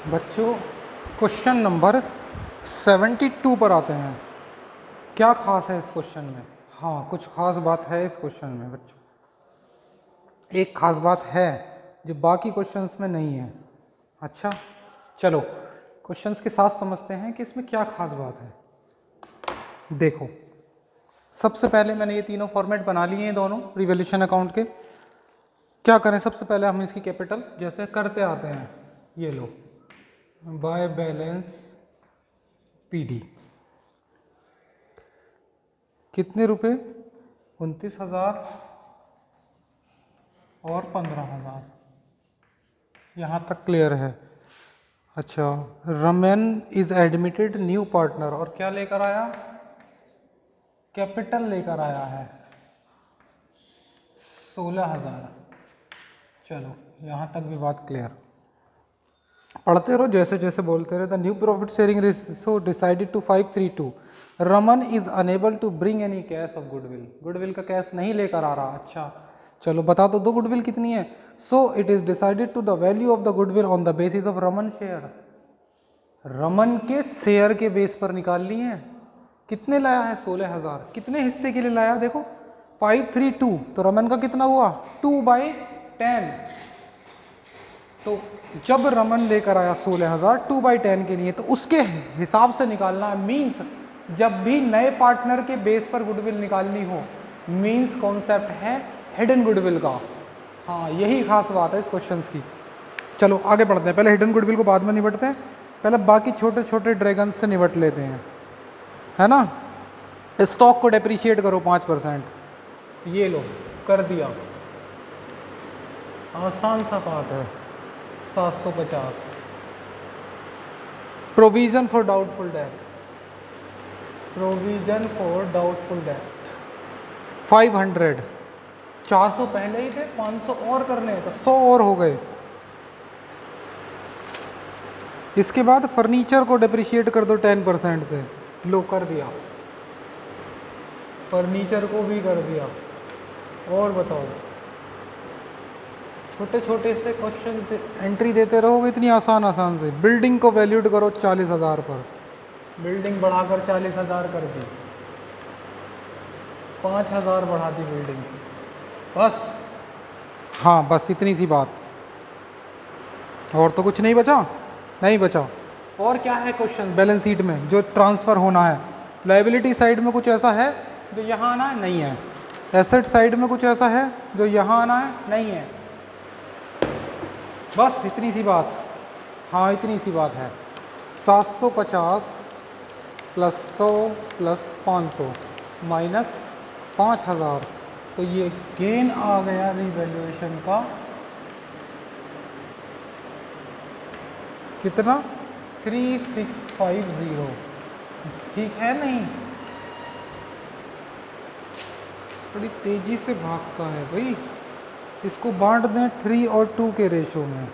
बच्चों question number 72 पर आते हैं। क्या खास है इस क्वेश्चन में? हाँ, कुछ खास बात है इस क्वेश्चन में बच्चों। एक खास बात है जो बाकी क्वेश्चंस में नहीं है। अच्छा, चलो क्वेश्चंस के साथ समझते हैं कि इसमें क्या खास बात है। देखो, सबसे पहले मैंने ये तीनों फॉर्मेट बना लिए हैं, दोनों रिवॉल्यूशन अकाउंट के। क्या करें, सबसे पहले हम इसकी कैपिटल जैसे करते आते हैं, ये लो बाय बैलेंस पीडी। कितने रुपए? 29,000 और 15,000। यहाँ तक क्लियर है? अच्छा, Raman is admitted new partner, और क्या लेकर आया? कैपिटल लेकर आया है 16,000। चलो यहाँ तक भी बात क्लियर। पढ़ते रहो, जैसे जैसे बोलते रहे। The new profit sharing ratio decided to 532। Raman is unable to bring any cash of goodwill. Goodwill का कैश नहीं लेकर आ रहा। अच्छा, चलो बता तो दो गुडविल कितनी है। So it is decided to the value of the goodwill on the basis of Raman share. Raman के शेयर के बेस पर निकाल ली है। कितने लाया है? 16,000। कितने हिस्से के लिए लाया? देखो 532, तो रमन का कितना हुआ? 2/10। तो जब रमन लेकर आया 16,000 2/10 के लिए, तो उसके हिसाब से निकालना है। मीन्स जब भी नए पार्टनर के बेस पर गुडविल निकालनी हो, मीन्स कॉन्सेप्ट है हिडन गुडविल का। हाँ, यही खास बात है इस क्वेश्चंस की। चलो आगे बढ़ते हैं। पहले हिडन गुडविल को बाद में निपटते हैं, पहले बाकी छोटे छोटे ड्रैगन से निपट लेते हैं, है ना। स्टॉक को डेप्रिशिएट करो 5%। ये लो, कर दिया। आसान सा बात है। 750। Provision for doubtful debt, provision for doubtful debt 500। 400 पहले ही थे, 500 और करने तो 100 और हो गए। इसके बाद फर्नीचर को डेप्रिशिएट कर दो 10% से। लो, कर दिया। फर्नीचर को भी कर दिया। और बताओ, छोटे छोटे से क्वेश्चन एंट्री देते रहोगे इतनी आसान आसान से। बिल्डिंग को वैल्यूड करो 40,000 पर। बिल्डिंग बढ़ाकर 40,000 कर दी। 5,000 बढ़ा दी बिल्डिंग। बस, हाँ बस इतनी सी बात। और तो कुछ नहीं बचा? नहीं बचा। और क्या है क्वेश्चन बैलेंस शीट में जो ट्रांसफ़र होना है? लायबिलिटी साइड में कुछ ऐसा है जो यहाँ आना है? नहीं है। एसेट साइड में कुछ ऐसा है जो यहाँ आना है? नहीं है। बस इतनी सी बात। हाँ, इतनी सी बात है। 750 प्लस 100 प्लस 500 माइनस 5,000, तो ये गेन आ गया रिवैल्यूएशन का। कितना? 3650। ठीक है? नहीं, बड़ी तेजी से भागता है भाई। इसको बांट दें 3 और 2 के रेशो में,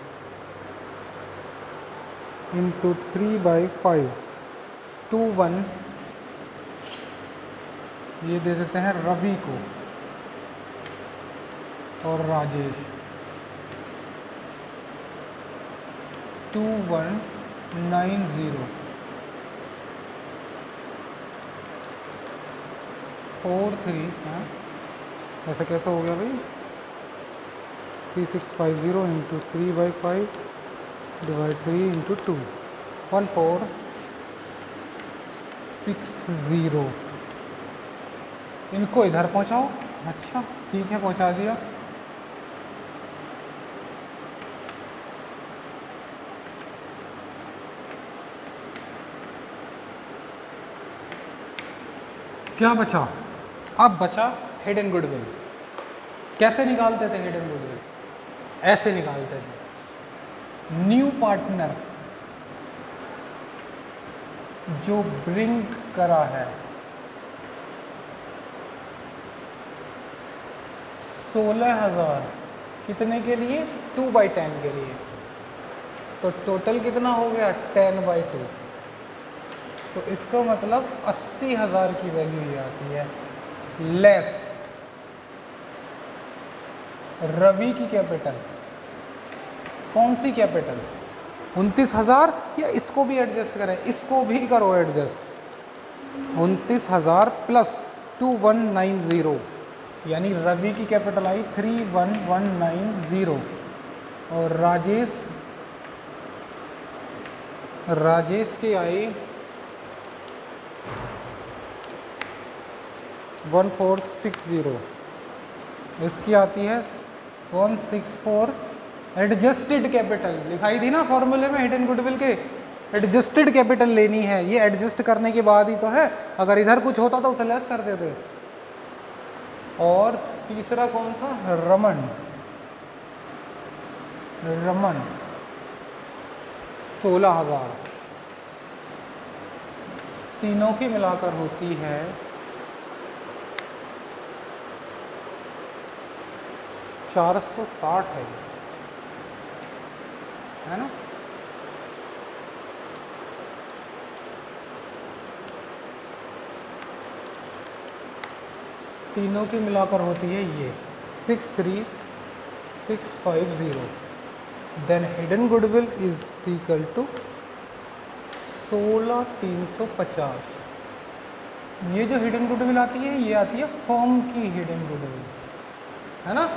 इंटू 3/5 2 1। ये दे देते हैं रवि को और राजेश। 2190 43। हाँ, ऐसा कैसा हो गया भाई? 3650 इंटू 3/5 डिवाइड 3 इंटू 2 1460। इनको इधर पहुंचाओ। अच्छा ठीक है, पहुंचा दिया। क्या बचा? अब बचा हिडन गुडविल। कैसे निकालते थे हिडन गुडविल? ऐसे निकालते थे। न्यू पार्टनर जो ब्रिंग करा है 16,000, कितने के लिए? 2/10 के लिए। तो टोटल कितना हो गया? 10/2। तो इसका मतलब 80,000 की वैल्यू ये आती है। लेस रवि की कैपिटल। कौन सी कैपिटल? 29,000 या इसको भी एडजस्ट करें, इसको भी करो एडजस्ट, 29,000 प्लस 2190, यानी रवि की कैपिटल आई 31,190 और राजेश की आई 1460, इसकी आती है 164। एडजस्टेड कैपिटल लिखाई थी ना फॉर्मूले में हिडन गुडविल के, एडजस्टेड कैपिटल लेनी है, ये एडजस्ट करने के बाद ही तो है, अगर इधर कुछ होता तो उसे लेस कर देते। और तीसरा कौन था, रमन 16,000, तीनों की मिलाकर होती है 460 है ना। तीनों की मिलाकर होती है ये 63,650। Then hidden goodwill is equal to 16,350। ये जो हिडन गुडविल आती है ये आती है फर्म की हिडन गुडविल, है ना।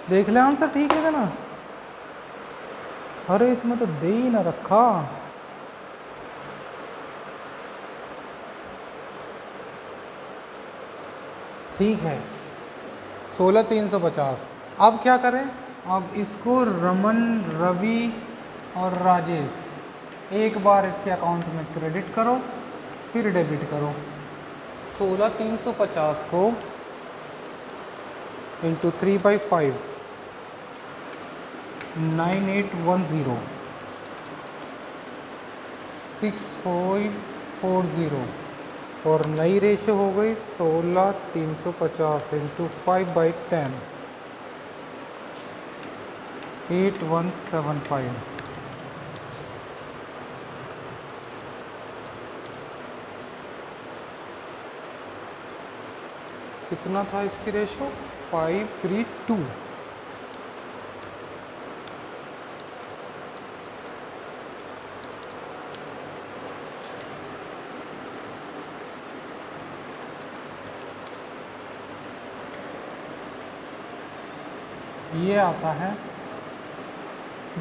देख ले आंसर ठीक है ना। अरे इसमें तो दे ही ना रखा। ठीक है 16,350। अब क्या करें, अब इसको रमन, रवि और राजेश एक बार इसके अकाउंट में क्रेडिट करो फिर डेबिट करो। 16,350 को इंटू 3/5 9810 6440 और नई रेशो हो गई 16,350 इंटू 5/10 8175। कितना था इसकी रेशो 532। ये आता है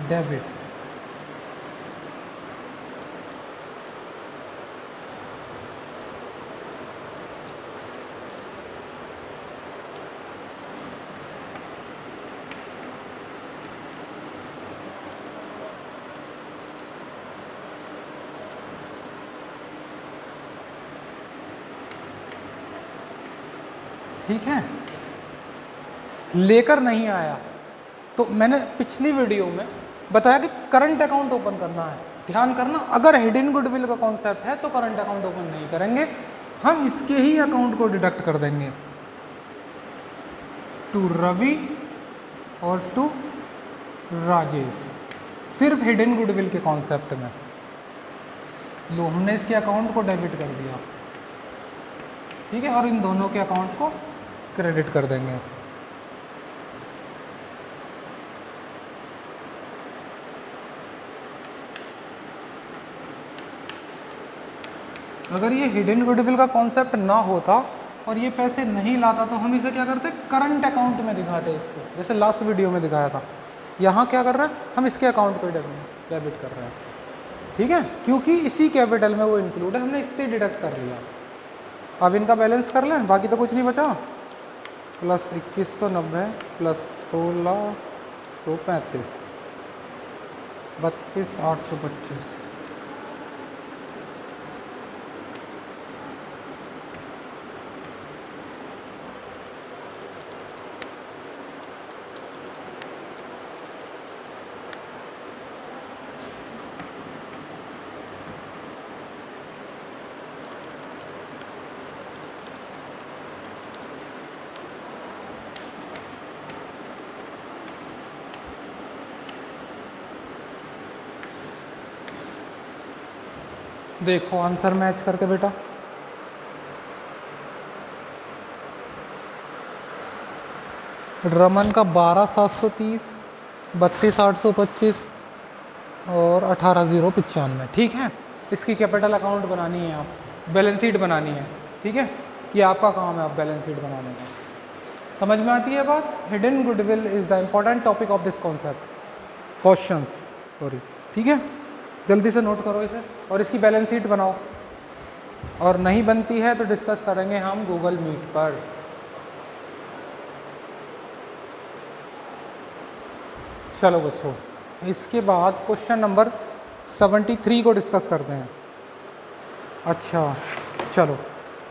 डेबिट। ठीक है, लेकर नहीं आया तो मैंने पिछली वीडियो में बताया कि करंट अकाउंट ओपन करना है। ध्यान करना, अगर हिडन गुडविल का कॉन्सेप्ट है तो करंट अकाउंट ओपन नहीं करेंगे, हम इसके ही अकाउंट को डिडक्ट कर देंगे टू रवि और टू राजेश, सिर्फ हिडन गुडविल के कॉन्सेप्ट में। लो हमने इसके अकाउंट को डेबिट कर दिया, ठीक है, और इन दोनों के अकाउंट को क्रेडिट कर देंगे। अगर ये हिडन गुडविल का कॉन्सेप्ट ना होता और ये पैसे नहीं लाता तो हम इसे क्या करते, करंट अकाउंट में दिखाते इसको, जैसे लास्ट वीडियो में दिखाया था। यहाँ क्या कर रहे हैं, हम इसके अकाउंट को डेबिट कर रहे हैं, ठीक है, क्योंकि इसी कैपिटल में वो इंक्लूड है, हमने इससे डिडक्ट कर लिया। अब इनका बैलेंस कर लें, बाकी तो कुछ नहीं बचा। Plus 2190 plus 1635 32,825। देखो आंसर मैच करके बेटा, रमन का 12,730, 32,825, और 18,095, ठीक है। इसकी कैपिटल अकाउंट बनानी है, आप बैलेंस शीट बनानी है, ठीक है। ये आपका काम है, आप बैलेंस शीट बनाने का। समझ में आती है बात? Hidden goodwill is the important topic of this concept questions, sorry, ठीक है। जल्दी से नोट करो इसे और इसकी बैलेंस शीट बनाओ, और नहीं बनती है तो डिस्कस करेंगे हम गूगल मीट पर। चलो बच्चों, इसके बाद क्वेश्चन नंबर 73 को डिस्कस करते हैं। अच्छा चलो,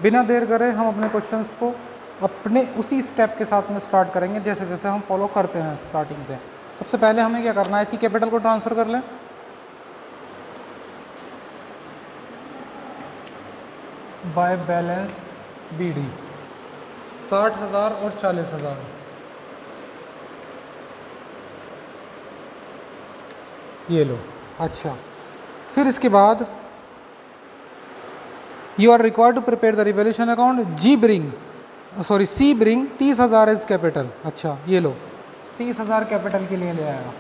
बिना देर करे हम अपने क्वेश्चंस को अपने उसी स्टेप के साथ में स्टार्ट करेंगे जैसे जैसे हम फॉलो करते हैं स्टार्टिंग से। सबसे पहले हमें क्या करना है, इसकी कैपिटल को ट्रांसफ़र कर लें। बाय बैलेंस BD 60,000 और 40,000। ये लो। अच्छा, फिर इसके बाद you are required to prepare the revaluation account. C bring 30,000 as capital. अच्छा ये लो, 30,000 कैपिटल के लिए ले आया।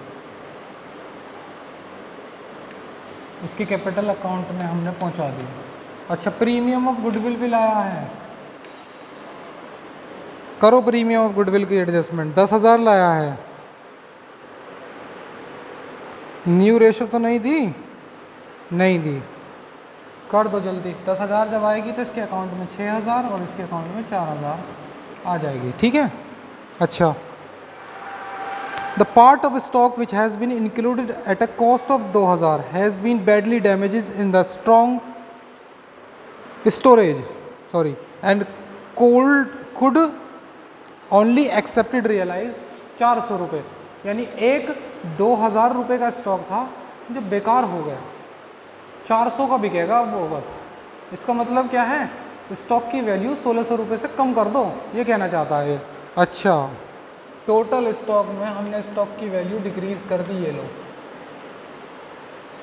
इसकी कैपिटल अकाउंट में हमने पहुंचा दी। अच्छा, प्रीमियम ऑफ गुडविल भी लाया है, करो प्रीमियम ऑफ गुडविल की एडजस्टमेंट। 10,000 लाया है। न्यू रेशो तो नहीं दी, नहीं दी, कर दो जल्दी। 10,000 जब आएगी तो इसके अकाउंट में 6,000 और इसके अकाउंट में 4,000 आ जाएगी, ठीक है। अच्छा, the part of stock which has been included at a cost of 2,000 has been badly damages in the strong storage and cold could only accepted realise 400 रुपये। यानी एक 2,000 रुपये का स्टॉक था जो बेकार हो गया, 400 का बिकेगा वो बस। इसका मतलब क्या है, स्टॉक की वैल्यू 1,600 रुपये से कम कर दो, ये कहना चाहता है। अच्छा, टोटल स्टॉक में हमने स्टॉक की वैल्यू डिक्रीज कर दी, ये लो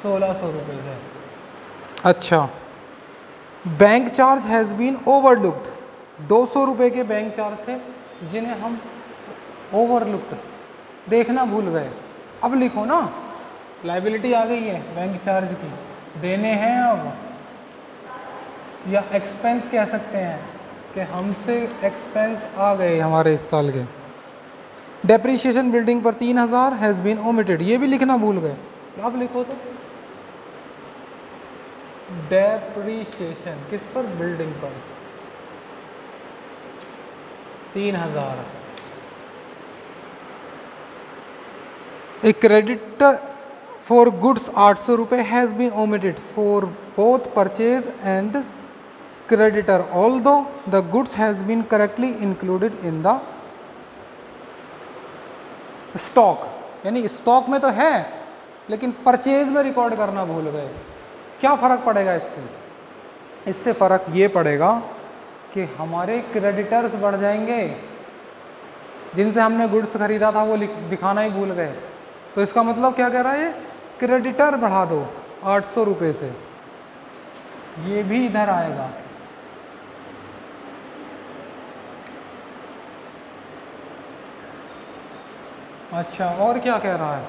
1,600 रुपये से। अच्छा, bank charge has been overlooked. 200 रुपये के बैंक चार्ज थे जिन्हें हम ओवरलुक्ड, देखना भूल गए। अब लिखो ना, लायबिलिटी आ गई है बैंक चार्ज की, देने हैं अब, या एक्सपेंस कह सकते हैं कि हमसे एक्सपेंस आ गए हमारे इस साल के। डेप्रीशिएशन बिल्डिंग पर 3,000 हैज़ बीन ओमिटेड, ये भी लिखना भूल गए। अब लिखो तो, डेप्रीशिएशन किस पर, बिल्डिंग पर 3,000। A credit for goods 800 रुपये has been omitted for both purchase and creditor, although the goods has been correctly included in the stock। यानी स्टॉक में तो है लेकिन परचेज में रिकॉर्ड करना भूल गए। क्या फ़र्क पड़ेगा इससे? इससे फ़र्क ये पड़ेगा कि हमारे क्रेडिटर्स बढ़ जाएंगे, जिनसे हमने गुड्स खरीदा था वो दिखाना ही भूल गए। तो इसका मतलब क्या कह रहा है, क्रेडिटर बढ़ा दो 800 रुपये से, ये भी इधर आएगा। अच्छा, और क्या कह रहा है,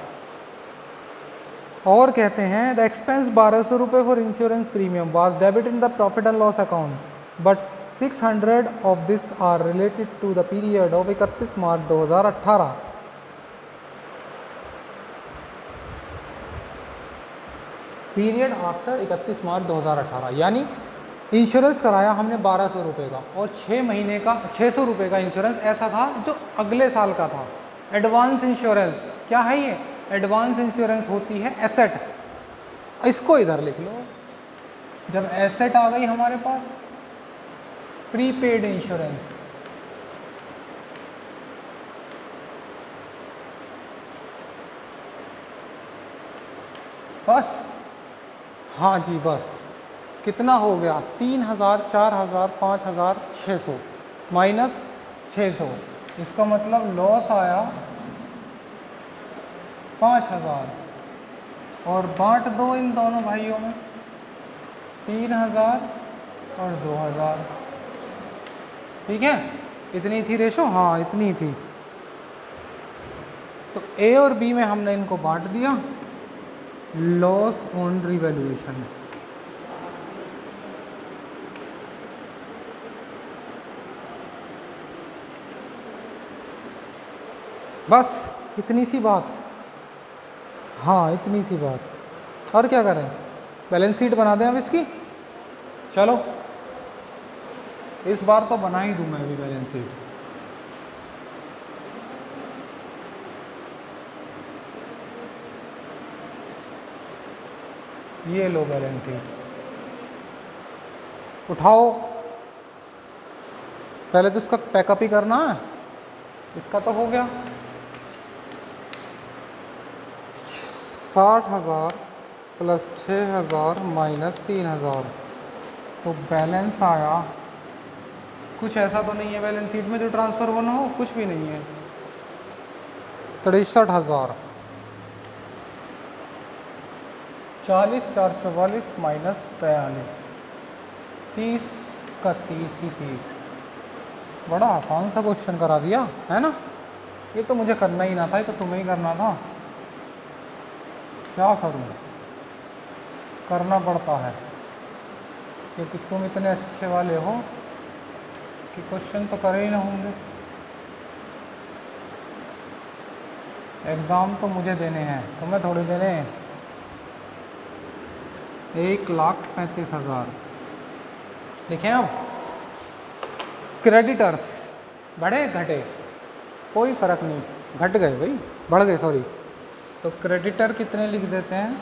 और कहते हैं द एक्सपेंस 1,200 रुपये for insurance premium was debit in the profit and loss account, but 600 of this are related to the period of 31 March 2018। Period after 31 March 2018, यानी इंश्योरेंस कराया हमने 1,200 रुपये का और 6 महीने का 600 रुपये का इंश्योरेंस ऐसा था जो अगले साल का था। एडवांस इंश्योरेंस क्या है ये? एडवांस इंश्योरेंस होती है एसेट। इसको इधर लिख लो, जब एसेट आ गई हमारे पास, प्रीपेड इंश्योरेंस, बस, हाँ जी बस, कितना हो गया 3,000, 4,000, 5,000, 600 माइनस 600, इसका मतलब लॉस आया 5,000 और बांट दो इन दोनों भाइयों में, 3,000 और 2,000, ठीक है। इतनी थी रेशो, हाँ इतनी थी। तो ए और बी में हमने इनको बांट दिया, लॉस ऑन रिवैल्यूएशन। बस इतनी सी बात, हाँ इतनी सी बात। और क्या करें, बैलेंस शीट बना दें अब इसकी। चलो इस बार तो बना ही दूं मैं भी बैलेंस शीट। ये लो बैलेंस शीट, उठाओ। पहले तो इसका पैकअप ही करना है। इसका तो हो गया 60,000 प्लस 6,000 माइनस 3,000, तो बैलेंस आया कुछ ऐसा तो नहीं है बैलेंस शीट में जो ट्रांसफ़र होना हो, कुछ भी नहीं है। 63,000, 40,444 माइनस 42, 30 का 30 ही 30। बड़ा आसान सा क्वेश्चन करा दिया है ना। ये तो मुझे करना ही ना था, ये तो तुम्हें ही करना था। क्या करूं, करना पड़ता है क्योंकि तुम इतने अच्छे वाले हो कि क्वेश्चन तो करे ही ना होंगे। एग्ज़ाम तो मुझे देने हैं, तुम्हें थोड़ी देने हैं। 1,35,000 देखें अब। क्रेडिटर्स बढ़े घटे कोई फ़र्क नहीं, घट गए भाई, बढ़ गए सॉरी। तो क्रेडिटर कितने लिख देते हैं,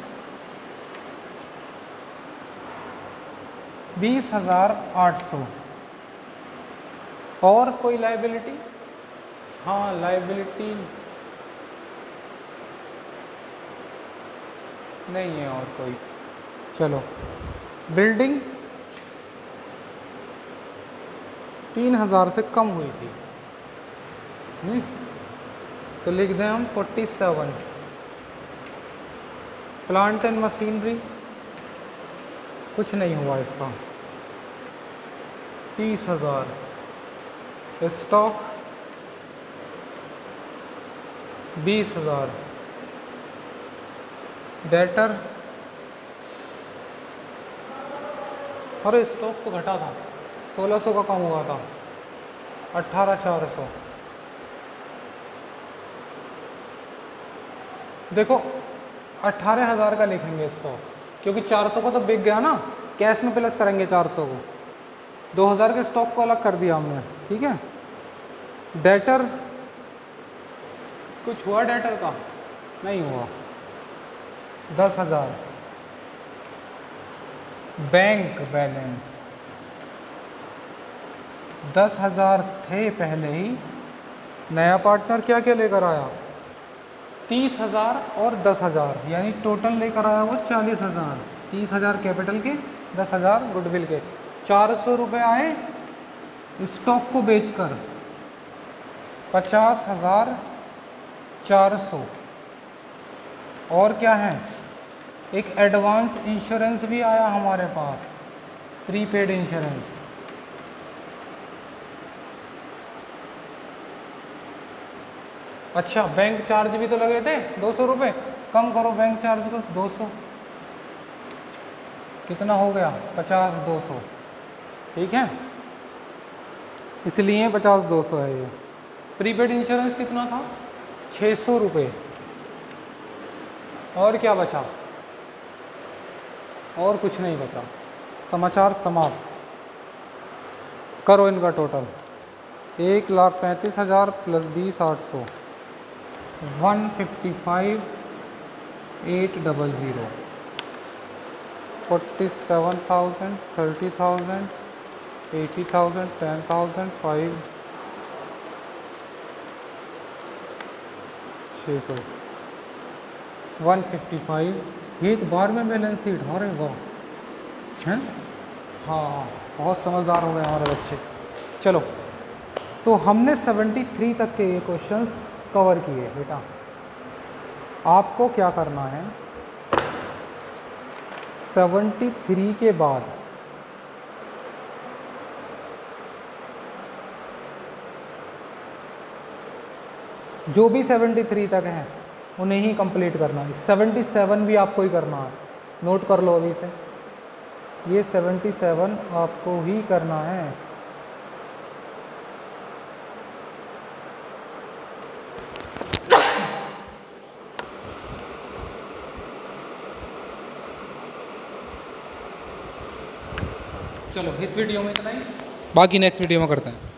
20,800। और कोई लाइबिलिटी, हाँ लाइबिलिटी नहीं है और कोई। चलो बिल्डिंग 3,000 से कम हुई थी, तो लिख दें हम 47। प्लांट एंड मशीनरी कुछ नहीं हुआ इसका, 30,000। स्टॉक 20,000। डेटर, अरे स्टॉक तो घटा था, 1,600 का कम हुआ था, 18,400। देखो 18,000 का लिखेंगे स्टॉक, क्योंकि 400 का तो बिक गया ना, कैश में प्लस करेंगे 400 को। 2,000 के स्टॉक को अलग कर दिया हमने, ठीक है। डेटर कुछ हुआ, डेटर का नहीं हुआ, 10,000। बैंक बैलेंस 10,000 थे पहले ही, नया पार्टनर क्या क्या लेकर आया, 30,000 और 10,000, यानी टोटल लेकर आया वो 40,000। 30,000 कैपिटल के, 10,000 गुडविल के। 400 रुपये आए स्टॉक को बेचकर, 50,400। और क्या है, एक एडवांस इंश्योरेंस भी आया हमारे पास, प्रीपेड इंश्योरेंस। अच्छा बैंक चार्ज भी तो लगे थे 200 रुपये, कम करो बैंक चार्ज को, 200 कितना हो गया, 50 200, ठीक है, इसलिए 50 200 है ये। प्रीपेड इंश्योरेंस कितना था, 600 रुपये। और क्या बचा, और कुछ नहीं बचा। समाचार समाप्त करो इनका टोटल, 1,35,000 प्लस 20,800, 155,800, 47,000, 30,000, 80,000, 10,000, 600, 155। एक बार में बैलेंस शीट, अरे वाह हैं, हाँ बहुत समझदार हो गए हमारे बच्चे। चलो तो हमने 73 तक के ये क्वेश्चंस कवर किए बेटा। आपको क्या करना है, 73 के बाद जो भी 73 तक हैं उन्हें ही कंप्लीट करना है। 77 भी आपको ही करना है, नोट कर लो अभी से, ये 77 आपको ही करना है। चलो इस वीडियो में इतना ही, बाकी नेक्स्ट वीडियो में करते हैं।